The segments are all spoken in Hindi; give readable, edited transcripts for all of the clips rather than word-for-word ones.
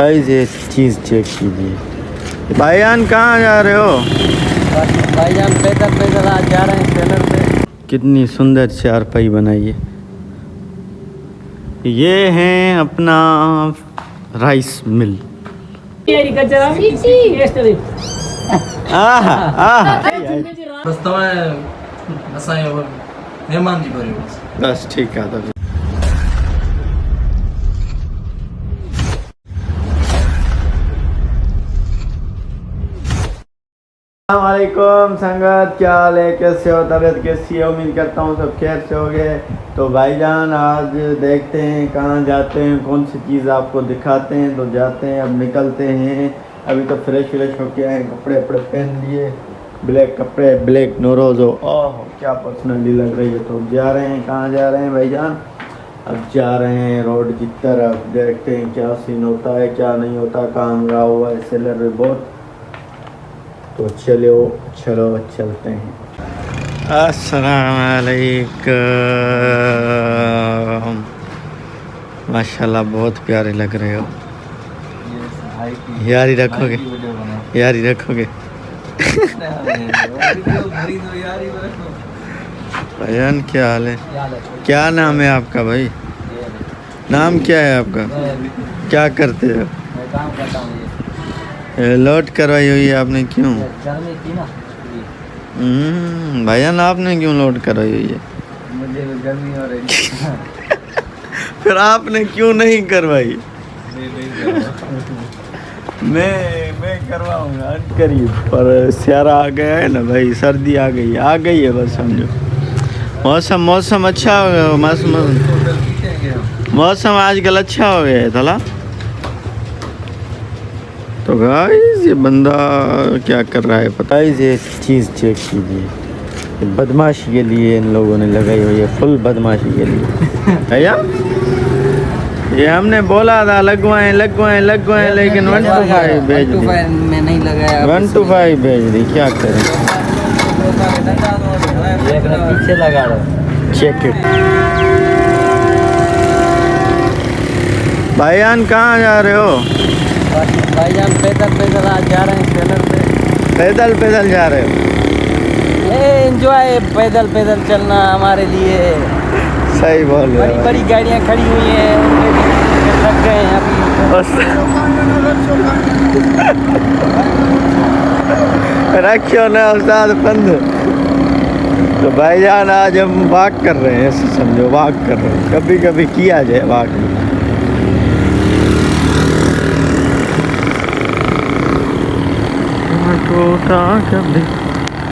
गाइस ये चीज़ चेक कीजिए। भाईजान कहाँ जा रहे हो? भाईजान पैदल पैदल आज जा रहे हैं सेलर पे। कितनी सुंदर चारपाई बनाई है। ये है अपना राइस मिल। बस ठीक है तभी। अस्सलामुअलैकुम संगत, क्या हाल है, कैसे हो, तबीयत कैसी है? उम्मीद करता हूँ सब खैर से होगे। तो भाईजान आज देखते हैं कहाँ जाते हैं, कौन सी चीज़ आपको दिखाते हैं। तो जाते हैं, अब निकलते हैं। अभी तो फ्रेश होके आए, कपड़े वपड़े पहन लिए, ब्लैक कपड़े, ब्लैक नोरोज़ो। ओह क्या पर्सनली लग रही है। तो जा रहे हैं, कहाँ जा रहे हैं भाईजान? अब जा रहे हैं रोड की तरफ। देखते हैं क्या सीन होता है, क्या नहीं होता, काम रहा हुआ है सेलर में बहुत। तो चलो चलते हैं। अस्सलाम वालेकुम। माशाल्लाह बहुत प्यारे लग रहे हो। यारी रखोगे? यारी रखोगे? भाईजान क्या हाल है? क्या नाम है आपका भाई? नाम क्या है आपका? क्या करते हो? काम करता हूँ। लौट करवाई हुई है आपने, क्यों? गर्मी थी ना। भाईजान आपने क्यों लोड करवाई हुई है? मुझे गर्मी हो रही है। फिर आपने क्यों नहीं करवाई? मैं करवाऊंगा करीब, पर स्यारा आ गया है ना भाई, सर्दी आ गई है बस समझो। मौसम अच्छा हो गया। मौसम आजकल अच्छा हो गया है थोड़ा। तो गाइस ये बंदा क्या कर रहा है पता है? ये चीज़ चेक कीजिए। बदमाशी के लिए इन लोगों ने लगाई हुई है, फुल बदमाशी के लिए। भैया ये हमने बोला था लगवाएं लेकिन 125 भेज दी। में नहीं लगाया, 125 भेज दी, क्या करें? पीछे लगा दो। Check it. भाईजान कहाँ जा रहे हो? भाईजान पैदल पैदल आज जा रहे हैं सेलर पे। पैदल जा रहे हो? एंजॉय पैदल चलना हमारे लिए। सही बोल रहे हो। बड़ी गाड़ियाँ खड़ी हुई हैं, उनमें भी लग गए हैं अभी। रखियो ना उस्ताद बंद। तो भाईजान आज हम वॉक कर रहे हैं, ऐसे समझो वॉक कर रहे हैं। कभी कभी किया जाए वॉक।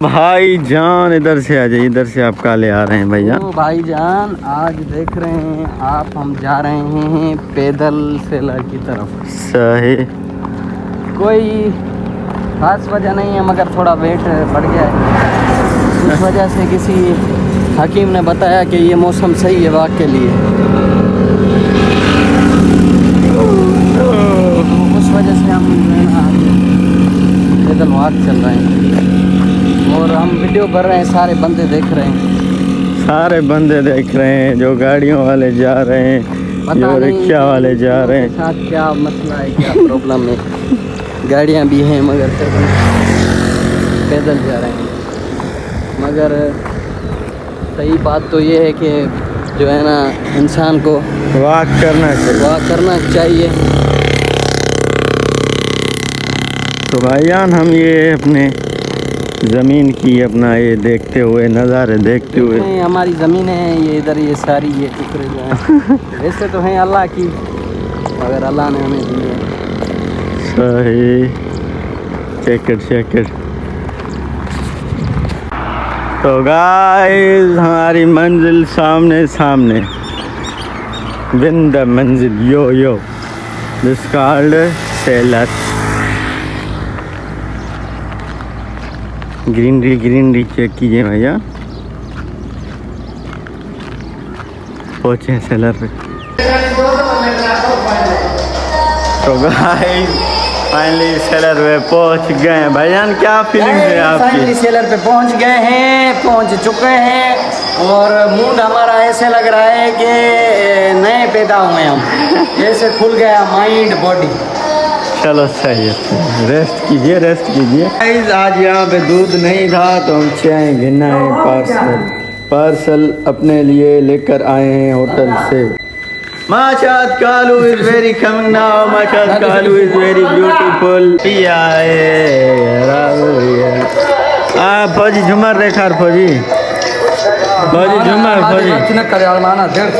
भाईजान इधर से आ जाइए, इधर से आप काले आ रहे हैं भाईजान। तो भाईजान आज देख रहे हैं आप, हम जा रहे हैं पैदल सेलर की तरफ। सही। कोई खास वजह नहीं है, मगर थोड़ा वेट बढ़ गया है। इस वजह से किसी हकीम ने बताया कि ये मौसम सही है वॉक के लिए, उस वजह से हम पैदल वॉक चल रहे हैं। और हम वीडियो भर रहे हैं, सारे बंदे देख रहे हैं। जो गाड़ियों वाले जा रहे हैं, जो रिक्शा वाले जा रहे हैं। साथ क्या मसला है, क्या प्रॉब्लम है? गाड़ियाँ भी हैं मगर पैदल जा रहे हैं। मगर सही बात तो ये है कि जो है ना, इंसान को वॉक करना चाहिए। तो भाईजान हम ये अपने ज़मीन की अपना ये देखते हुए, नज़ारे देखते हुए, हमारी ज़मीन है ये इधर, ये सारी ये टुकड़े जो हैं वैसे तो हैं अल्लाह की, मगर अल्लाह ने हमें दी है। सही। Check it. तो गाइस हमारी मंजिल सामने। विन द मंजिल यो दिस कॉल्ड सेलर। ग्रीनरी चेक कीजिए भैया। पहुँचे सेलर पे। तो गाइस फाइनली सेलर पे पहुँच गए हैं। भाईजान क्या फीलिंग है आपकी? फाइनली सेलर पे पहुँच चुके हैं और मूड हमारा ऐसे लग रहा है कि नए पैदा हुए हम। जैसे खुल गया माइंड बॉडी। चलो सही है, रेस्ट कीजिए रेस्ट कीजिए। गाइस आज यहाँ पे दूध नहीं था तो हम चाय गिना है, पार्सल अपने लिए लेकर आए हैं होटल से। Mashad Kalu is very coming now. Mashad Kalu is very beautiful. फौजी झुमर रेखा फौजी झुमर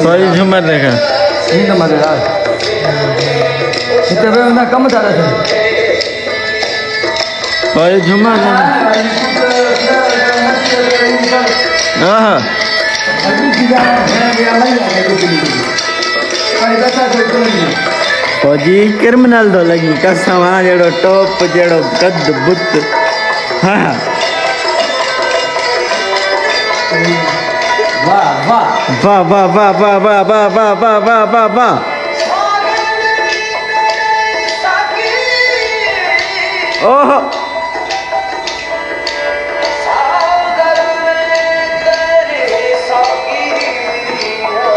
फौजी झुमर रेखा कम ज्यादा फौजी झुमर फौजी क्रिमिनल तो लगी कसम हाँ जड़ो टॉप जड़ो कद बुत हाँ वाह वाह वाह वाह वाह वाह वाह वाह वाह वाह वाह वाह ओह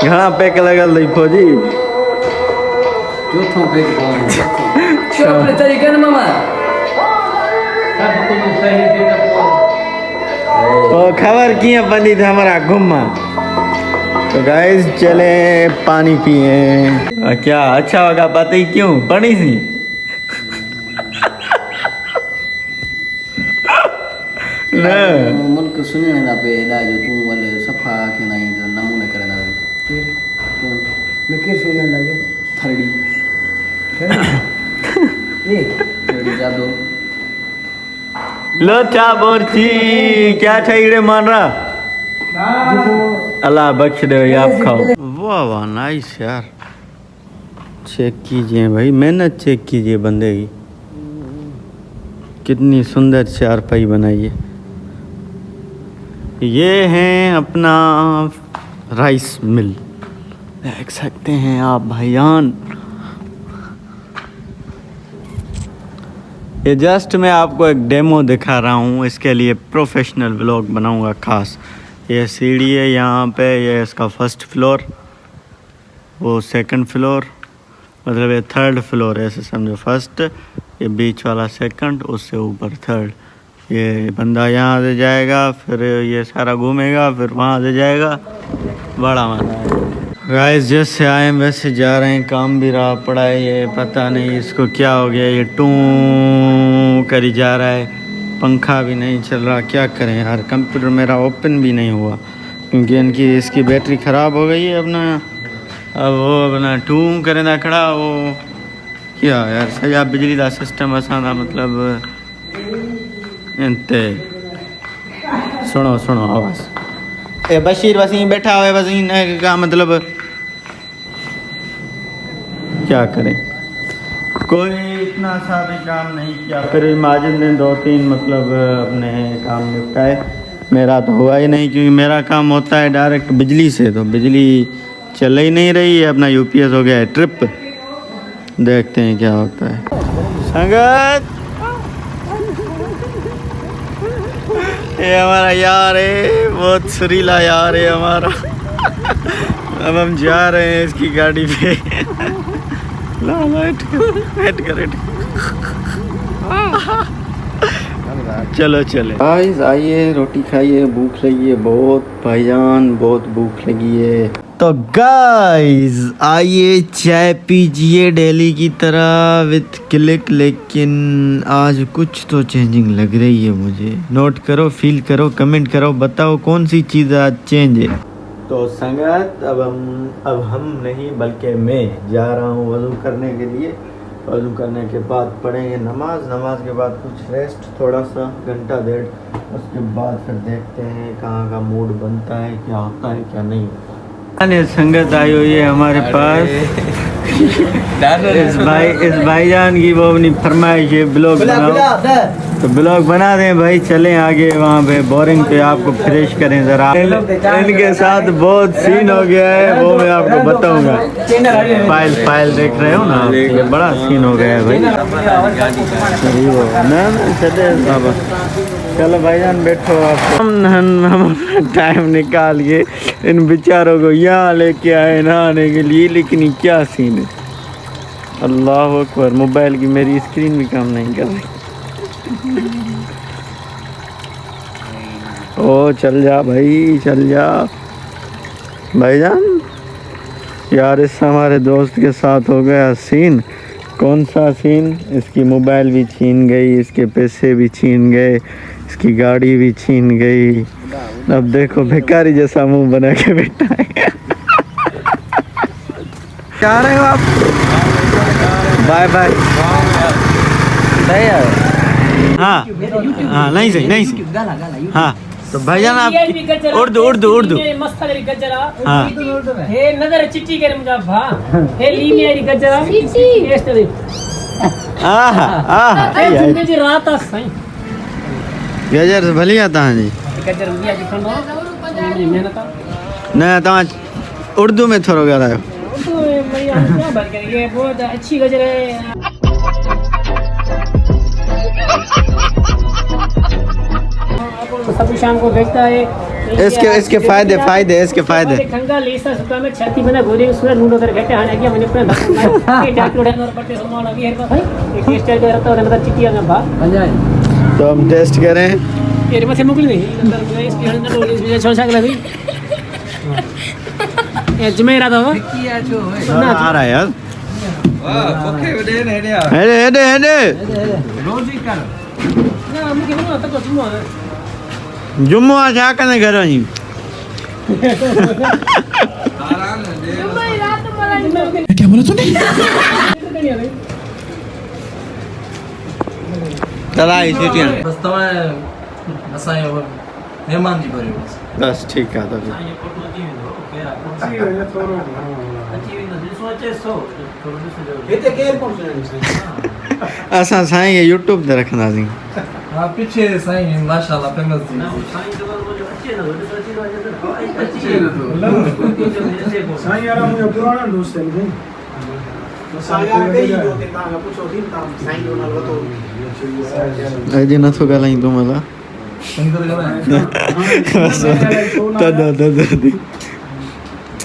घना पैक लगल रही फौजी अपने तरीके ना मामा तो खबर किए बंदी थी हमारा घुमा। तो गाइस चले पानी पिए क्या अच्छा होगा पता ही क्यों बड़ी सी मुल्क सुने ना पे दा जो तू वाले सफा के नहीं नमूने करना मैं के सुने ना जो थर्डी ये थर्डी जादो लो चा बोरची क्या ठगड़े मान रहा अल्लाह बख्श दे आप खाओ। वाह वाह नाइस यार, चेक कीजिए भाई, मेहनत चेक कीजिए बंदे की, कितनी सुंदर चारपाई बनाई है। ये है अपना राइस मिल, देख सकते हैं आप भाईजान। ये जस्ट मैं आपको एक डेमो दिखा रहा हूँ, इसके लिए प्रोफेशनल व्लॉग बनाऊँगा खास। ये सीढ़ी है यहाँ पे, ये इसका फर्स्ट फ्लोर, वो सेकंड फ्लोर, मतलब ये थर्ड फ्लोर है, ऐसे समझो फर्स्ट, ये बीच वाला सेकंड, उससे ऊपर थर्ड। ये बंदा यहाँ से जाएगा, फिर ये सारा घूमेगा, फिर वहाँ से जाएगा, बड़ा मजा है। गाइस जैसे आए वैसे जा रहे हैं, काम भी रहा पड़ा है, ये पता नहीं इसको क्या हो गया, ये टू करी जा रहा है, पंखा भी नहीं चल रहा, क्या करें यार। कंप्यूटर मेरा ओपन भी नहीं हुआ क्योंकि इनकी इसकी बैटरी ख़राब हो गई है अपना, अब वो अपना टू करें ना खड़ा, वो क्या यार सजा बिजली का सिस्टम असाना मतलब इंते। सुनो सुनो आवाज़, ए बशीर वसीम बैठा हुआ है, वसीम का मतलब क्या करें, कोई इतना सा भी काम नहीं किया। फिर माजिद ने 2-3 मतलब अपने काम निपटाए, मेरा तो हुआ ही नहीं क्योंकि मेरा काम होता है डायरेक्ट बिजली से, तो बिजली चल ही नहीं रही है, अपना यूपीएस हो गया है ट्रिप। देखते हैं क्या होता है। संगत ये हमारा यार है, बहुत सुरीला यार है हमारा। अब हम जा रहे हैं इसकी गाड़ी पे। चलो चले गाइस, आइए रोटी खाइए, भूख लगी है बहुत भाईजान, बहुत भूख लगी है। तो गाइस आइए चाय पीजिए डेली की तरह विथ क्लिक, लेकिन आज कुछ तो चेंजिंग लग रही है मुझे। नोट करो, फील करो, कमेंट करो, बताओ कौन सी चीज़ आज चेंज है। तो संगत अब हम नहीं बल्कि मैं जा रहा हूँ वज़ू करने के लिए। वज़ू करने के बाद पढ़ेंगे नमाज, नमाज के बाद कुछ रेस्ट, थोड़ा सा घंटा डेढ़, उसके बाद फिर देखते हैं कहाँ का मूड बनता है, क्या होता है क्या नहीं होता। संगत आई हुई है हमारे पास, इस भाईजान की वो अपनी फरमाइश है ब्लॉग बनाओ, तो ब्लॉग बना दें भाई, चलें आगे वहाँ पे बोरिंग पे आपको फ्रेश करें ज़रा। इनके साथ बहुत सीन हो गया है, वो मैं आपको बताऊंगा। फाइल देख रहे हो ना, ये बड़ा सीन हो गया है भाई। ना चलो भाईजान बैठो आप। हम टाइम निकाल के इन बेचारों को यहाँ लेके आए नहाने के लिए, लेकिन क्या सीन है, अल्लाह अकबर, मोबाइल की मेरी स्क्रीन भी काम नहीं कर रही। ओ चल जा भाई, चल जा भाईजान। यार इस हमारे दोस्त के साथ हो गया सीन। कौन सा सीन? इसकी मोबाइल भी छीन गई, इसके पैसे भी छीन गए, इसकी गाड़ी भी छीन गई। अब देखो भिखारी जैसा मुंह बना के बैठा है। क्या रहे हो आप? Bye bye. हाँ हाँ, नहीं सही नहीं सही। हाँ तो भाईजान आप उर्दू उर्दू उर्दू हाँ हे नजर चिट्टी के मुझे भा हे लीमी आई गजरा टेस्ट दे आहा आहा हे जिंदगी जी रात आ सही गजर से भली आता है जी। गजर दिया जी खंडो मेहनत न तव्हां उर्दू में थोरो ॻाल्हायो। तो बढ़िया क्या बात करेंगे, बहुत अच्छी गजर है। सब शाम को देखता है इसके फायदे इसके फायदे खंगा लेसा सुका में छाती बना गोरे उसमें नून उधर घटे आने गया मैंने अपने ये डॉक्टर है और पट्टे संभाल अभी है भाई एक टेस्ट करके रहता है मतलब चिट्टियां में भा बन जाए तो हम टेस्ट करें। ये मथे मुकली नहीं अंदर इस भी अंदर इस भी छोड़ सकला भी ये जमेरा तो ना आ रहा है यार। वाह ओके दे हेडे रोज ही कर ना मुझे नहीं आता कुछ मुआ जुम्मो आ जा कने घर वहीं आराम दे क्या बोला तूने चला सीटियां बस तव्हां असांजो मेहमान जी भरियो बस ठीक है। तो हिते केर कोन सुञाणी असां साईं ये यूट्यूब ते रखंदासीं। हां पीछे साईं माशाल्लाह फेमस थी साईं यार मुझे पुराना दोस्त है भाई साईं यार कई दो के तां पूछो थी तां साईं जो नाल वतो अजे नथो ॻाल्हाईं तूं मला संग करे दी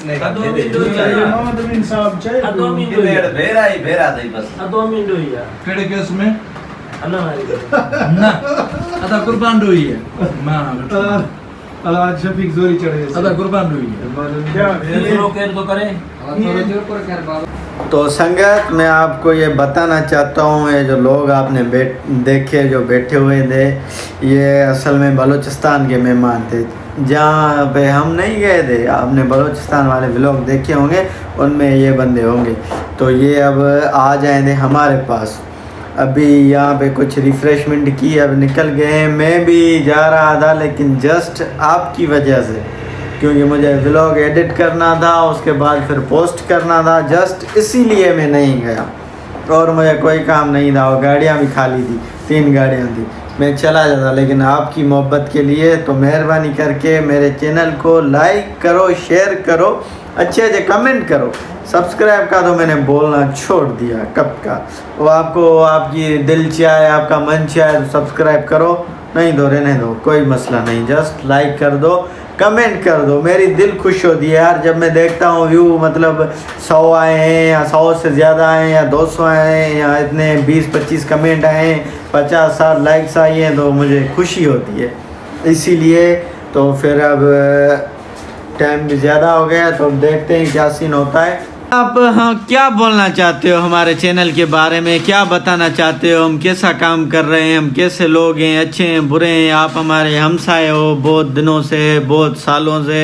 मोहम्मद बिन साहब चाहिए केड़े केस में ना अदा कुर्बान हुई है मां आज शफीक जोरी चढ़े अदा कुर्बान हुई है क्या केर तो करे तो संगत मैं आपको ये बताना चाहता हूँ, ये जो लोग आपने देखे जो बैठे हुए थे ये असल में बलूचिस्तान के मेहमान थे जहाँ पे हम नहीं गए थे। आपने बलूचिस्तान वाले व्लॉग देखे होंगे, उनमें ये बंदे होंगे। तो ये अब आ जाए थे हमारे पास। अभी यहाँ पे कुछ रिफ़्रेशमेंट की, अब निकल गए। मैं भी जा रहा था लेकिन जस्ट आपकी वजह से, क्योंकि मुझे व्लॉग एडिट करना था, उसके बाद फिर पोस्ट करना था, जस्ट इसीलिए मैं नहीं गया। और मुझे कोई काम नहीं था, और गाड़ियाँ भी खाली थी, 3 गाड़ियाँ थी, मैं चला जाता। लेकिन आपकी मोहब्बत के लिए तो मेहरबानी करके मेरे चैनल को लाइक करो, शेयर करो, अच्छे अच्छे कमेंट करो। सब्सक्राइब का तो मैंने बोलना छोड़ दिया कब का। वो आपको आपकी दिल चाहे, आपका मन चाहे तो सब्सक्राइब करो, नहीं तो रहने दो, कोई मसला नहीं। जस्ट लाइक कर दो, कमेंट कर दो, मेरी दिल खुश होती है यार जब मैं देखता हूँ व्यू मतलब 100 आए हैं या 100 से ज़्यादा आए या 200 आए हैं या इतने 20-25 कमेंट आए हैं, 50-60 लाइक्स आई हैं, तो मुझे खुशी होती है। इसीलिए तो फिर अब टाइम भी ज़्यादा हो गया, तो अब देखते हैं क्या सीन होता है। आप हाँ क्या बोलना चाहते हो हमारे चैनल के बारे में, क्या बताना चाहते हो, हम कैसा काम कर रहे हैं, हम कैसे लोग हैं, अच्छे हैं बुरे हैं। आप हमारे हमसाए हो बहुत दिनों से, बहुत सालों से,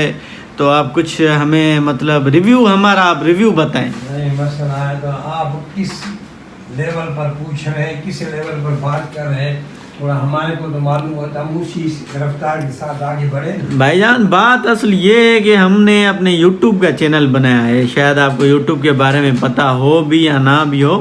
तो आप कुछ हमें मतलब रिव्यू, हमारा आप रिव्यू बताएं। नहीं मसला है तो आप किस लेवल पर पूछ रहे हैं, किस लेवल पर बात कर रहे हैं, थोड़ा हमारे को तो मालूम होता, हम उसी रफ्तार के साथ आगे बढ़े। भाईजान बात असल ये है कि हमने अपने YouTube का चैनल बनाया है, शायद आपको YouTube के बारे में पता हो भी या ना भी हो।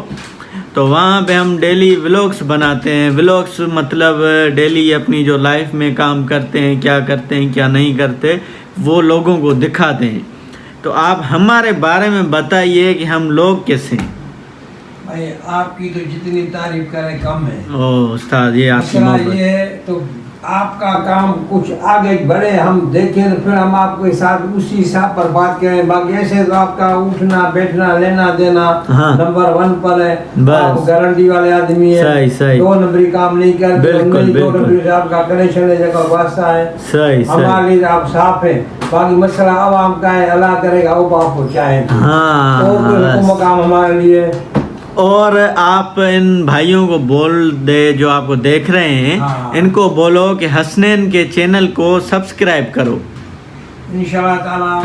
तो वहाँ पे हम डेली व्लॉग्स बनाते हैं। व्लॉग्स मतलब डेली अपनी जो लाइफ में काम करते हैं, क्या करते हैं क्या नहीं करते, वो लोगों को दिखाते हैं। तो आप हमारे बारे में बताइए कि हम लोग कैसे हैं। भाई आपकी तो जितनी तारीफ करें कम है। ओ उस्ताद ये आपकी मसला मोहब्बत। ये है तो आपका काम कुछ आगे बढ़े, हम देखें तो फिर हम आपके साथ उसी हिसाब पर बात करें। बाकी ऐसे तो आपका उठना बैठना लेना देना हाँ। नंबर 1 पर है। बस। आप गारंटी वाले आदमी है, सही, सही। 2 नंबरी काम नहीं करते। बिल्कुल, 2 बिल्कुल। नंबरी से आपका कनेक्शन है, जगह वास्ता है। सही हमारे सही। लिए आप साफ है। बाकी मसला आवाम का है, अल्लाह करेगा वो आपको चाहे। हाँ, और कोई बस। हुक्म काम हमारे लिए। और आप इन भाइयों को बोल दे जो आपको देख रहे हैं, हाँ। इनको बोलो कि हसनैन के चैनल को सब्सक्राइब करो। इंशाल्लाह ताला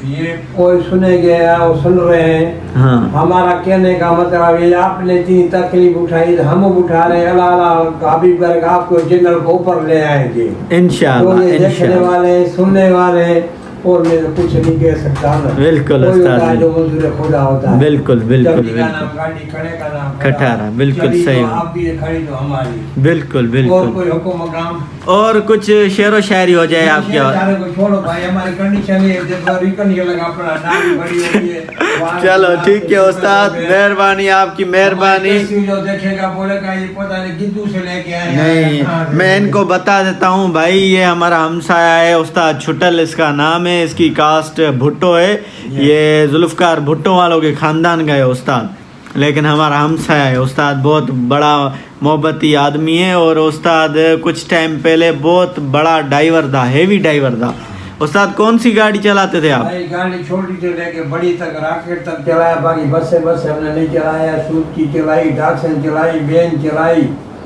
ये कोई सुनेंगे और सुन रहे हैं। हाँ। हमारा कहने का मतलब ये आपने इतनी तकलीफ उठाई तो हम उठा रहे हैं। अल्लाह हबीब करके आपको चैनल को ऊपर ले आएंगे इंशाल्लाह, तो ये देखने इंशाल्लाह। वाले सुनने वाले, और मैं तो कुछ नहीं कह सकता ना। बिल्कुल कोई उस्ताद होता है जी। जो मंजूर खुदा होता है। बिल्कुल, बिल्कुल, जल्दी का बिल्कुल। नाम गाड़ी, खड़े का नाम खटारा, बिल्कुल चली सही तो बात। आप भी खड़ी तो हमारी। बिल्कुल और बिल्कुल। कोई हुक्म काम और कुछ शेरो शायरी हो जाए आपकी। सारे को छोड़ो भाई, हमारी कंडीशन है जब रिकन के लगा अपना नाम बड़ी होती है। चलो ठीक है उस्ताद, मेहरबानी आपकी, मेहरबानी। जो देखेगा बोलेगा ये पता नहीं कितू से लेके आए हैं। नहीं, हाँ, मैं इनको बता देता हूँ भाई, ये हमारा हमसाया है उस्ताद छुटल इसका नाम है, इसकी कास्ट भुट्टो है। ये जुल्फकार भुट्टो वालों के खानदान का है उस्ताद, लेकिन हमारा हमसाया है उस्ताद। बहुत बड़ा मोहब्बती आदमी है और उस्ताद कुछ टाइम पहले बहुत बड़ा ड्राइवर था, हेवी ड्राइवर था। उस्ताद कौन सी गाड़ी चलाते थे आप? भाई गाड़ी छोटी से लेके बड़ी तक, रॉकेट तक चलाया। बाकी बस हमने नहीं चलाया। सूट की चलाई, डाक्सन चलाई, बेन चलाई।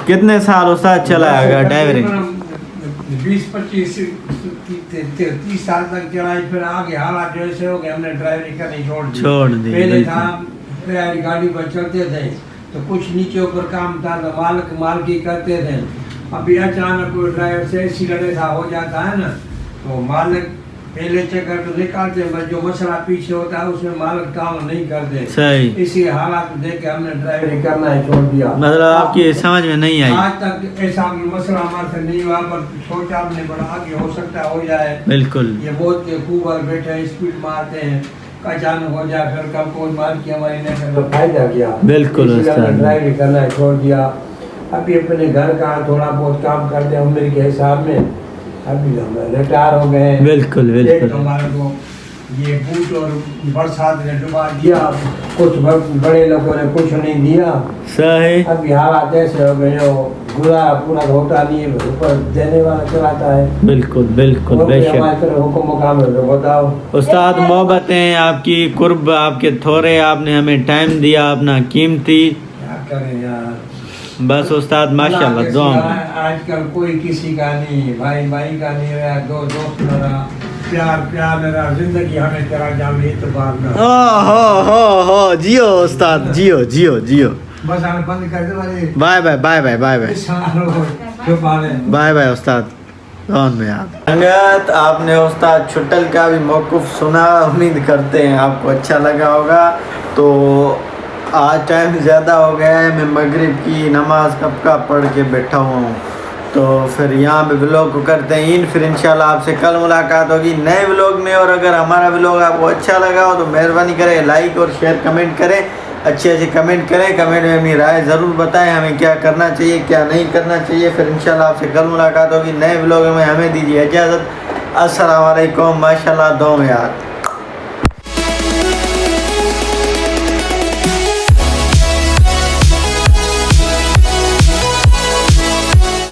कितने साल उस्ताद चलाया ड्राइवरिंग? 20-25 30 साल तक चलाई। फिर आगे हालात जैसे हो गए, हमने ड्राइवरिंग करनी छोड़ दी। पहले बिल्कुल। था तैयारी गाड़ी पर चलते थे तो कुछ नीचे ऊपर काम था तो मालकी करते थे। अभी अचानक कोई ड्राइवर से एक्सीडेंट ऐसा हो जाता है ना तो मालिक पहले चक्कर तो निकालते हैं, जो मसला पीछे होता है उसमें मालिक काम नहीं करते। सही। इसी हालात देख के हमने ड्राइवरिंग करना है छोड़ दिया। मतलब आपकी समझ में नहीं आई? आज तक ऐसा मसला हमारे से नहीं हुआ, पर सोचा हमने बड़ा आगे हो सकता हो जाए। बिल्कुल। ये बहुत खूब बैठे हैं, स्पीड मारते हैं, अचानक हो जाए फिर कल कोई मार की हमारी नहीं तो फायदा क्या। बिल्कुल उस्ताद। ड्राइवरिंग करना है छोड़ दिया। अभी अपने घर का थोड़ा बहुत काम करते हैं उम्र के हिसाब में। अभी हम रिटायर हो गए। बिल्कुल, बिल्कुल। एक हमारे को ये बूट और बरसात ने डुबा दिया, कुछ बड़े लोगों ने कुछ नहीं दिया। सही। अभी हालात ऐसे हो गए हो, गुरा पूरा होता नहीं है, ऊपर देने वाला चलाता है। बिल्कुल बिल्कुल, बेशक। हुक्म काम है तो बताओ उस्ताद मोहब्बतें आपकी, कुर्ब आपके थोड़े, आपने हमें टाइम दिया अपना कीमती। क्या करें यार। बस उस्ताद माशाल्लाह दुआ में। आजकल कोई किसी का नहीं, भाई का नहीं रहा, दोस्त न रहा, प्यार न रहा, जिंदगी हमें चला जाए इतबार न। हो जियो उस्ताद, जियो जियो जियो। बस हमें बंद कर दे वाले। Bye bye bye bye bye bye bye bye उस्ताद कौन में आप संगत। आपने उस्ताद छुट्टल का भी मौक़िफ़ सुना, उम्मीद करते हैं आपको अच्छा लगा होगा। तो आज टाइम ज़्यादा हो गया है, मैं मगरिब की नमाज़ कब का पढ़ के बैठा हुआ हूँ, तो फिर यहाँ पे व्लॉग को करते हैं इन। फिर इंशाल्लाह आपसे कल मुलाकात होगी नए व्लॉग में। और अगर हमारा व्लॉग आपको अच्छा लगा हो तो मेहरबानी करें लाइक और शेयर कमेंट करें, अच्छे कमेंट करें। कमेंट में अपनी राय ज़रूर बताएं, हमें क्या करना चाहिए क्या नहीं करना चाहिए। फिर इंशाल्लाह आपसे कल मुलाकात होगी नए व्लॉग में। हमें दीजिए इजाज़त। अस्सलाम वालेकुम, माशाल्लाह, दो में यार।